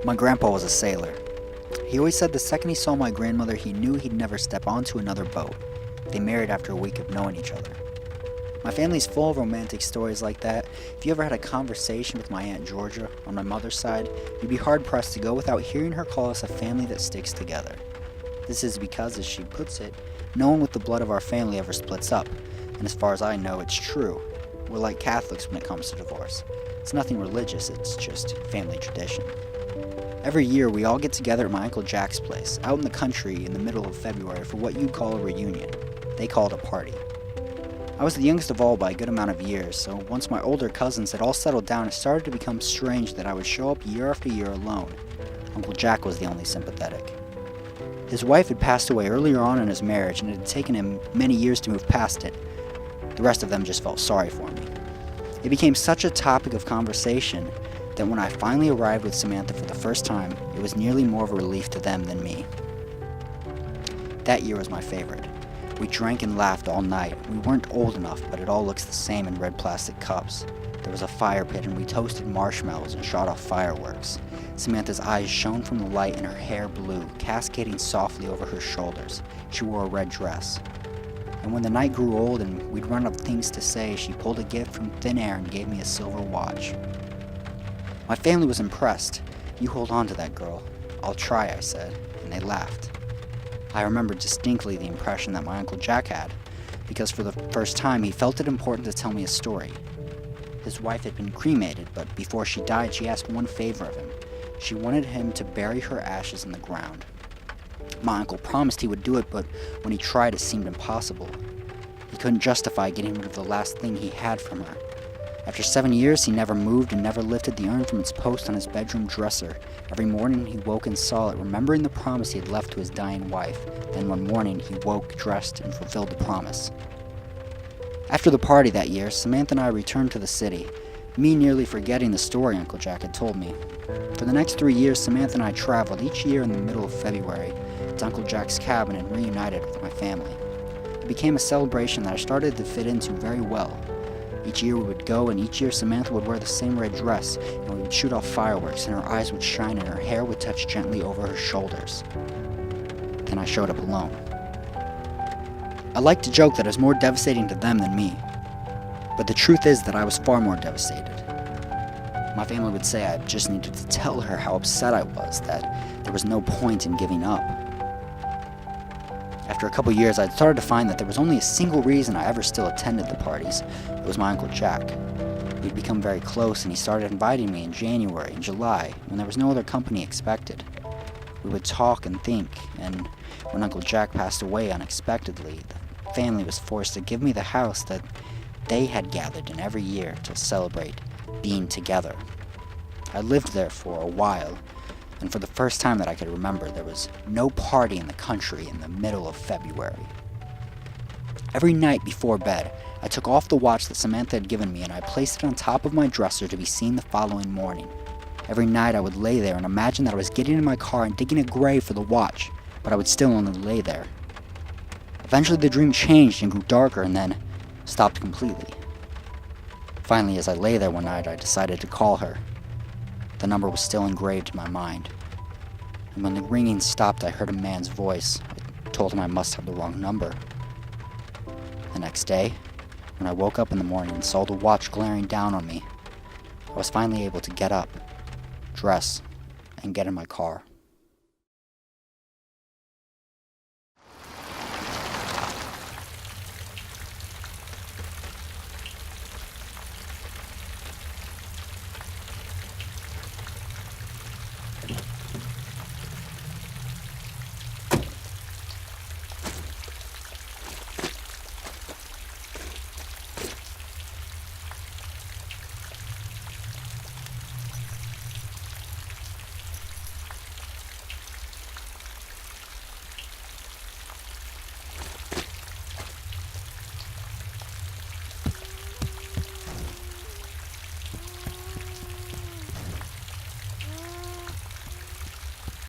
My grandpa was a sailor. He always said the second he saw my grandmother, he knew he'd never step onto another boat. They married after a week of knowing each other. My family's full of romantic stories like that. If you ever had a conversation with my Aunt Georgia on my mother's side, you'd be hard-pressed to go without hearing her call us a family that sticks together. This is because, as she puts it, no one with the blood of our family ever splits up, and as far as I know, it's true. We're like Catholics when it comes to divorce. It's nothing religious, it's just family tradition. Every year, we all get together at my Uncle Jack's place, out in the country in the middle of February for what you'd call a reunion. They call it a party. I was the youngest of all by a good amount of years, so once my older cousins had all settled down, it started to become strange that I would show up year after year alone. Uncle Jack was the only sympathetic. His wife had passed away earlier on in his marriage, and it had taken him many years to move past it. The rest of them just felt sorry for me. It became such a topic of conversation that when I finally arrived with Samantha for the first time, it was nearly more of a relief to them than me. That year was my favorite. We drank and laughed all night. We weren't old enough, but it all looks the same in red plastic cups. There was a fire pit and we toasted marshmallows and shot off fireworks. Samantha's eyes shone from the light and her hair blew, cascading softly over her shoulders. She wore a red dress. And when the night grew old and we'd run out of things to say, she pulled a gift from thin air and gave me a silver watch. My family was impressed. "You hold on to that, girl." "I'll try," I said, and they laughed. I remember distinctly the impression that my Uncle Jack had, because for the first time he felt it important to tell me a story. His wife had been cremated, but before she died she asked one favor of him. She wanted him to bury her ashes in the ground. My uncle promised he would do it, but when he tried it seemed impossible. He couldn't justify getting rid of the last thing he had from her. After 7 years, he never moved and never lifted the urn from its post on his bedroom dresser. Every morning he woke and saw it, remembering the promise he had left to his dying wife. Then one morning he woke, dressed, and fulfilled the promise. After the party that year, Samantha and I returned to the city, me nearly forgetting the story Uncle Jack had told me. For the next 3 years, Samantha and I traveled each year in the middle of February to Uncle Jack's cabin and reunited with my family. It became a celebration that I started to fit into very well. Each year we would go, and each year Samantha would wear the same red dress, and we would shoot off fireworks, and her eyes would shine, and her hair would touch gently over her shoulders. Then I showed up alone. I like to joke that it was more devastating to them than me, but the truth is that I was far more devastated. My family would say I just needed to tell her how upset I was, that there was no point in giving up. After a couple years, I'd started to find that there was only a single reason I ever still attended the parties. It was my Uncle Jack. We'd become very close, and he started inviting me in January and July, when there was no other company expected. We would talk and think, and when Uncle Jack passed away unexpectedly, the family was forced to give me the house that they had gathered in every year to celebrate being together. I lived there for a while, and for the first time that I could remember, there was no party in the country in the middle of February. Every night before bed, I took off the watch that Samantha had given me and I placed it on top of my dresser to be seen the following morning. Every night I would lay there and imagine that I was getting in my car and digging a grave for the watch, but I would still only lay there. Eventually the dream changed and grew darker and then stopped completely. Finally, as I lay there one night, I decided to call her. The number was still engraved in my mind. And when the ringing stopped, I heard a man's voice. I told him I must have the wrong number. The next day, when I woke up in the morning and saw the watch glaring down on me, I was finally able to get up, dress, and get in my car.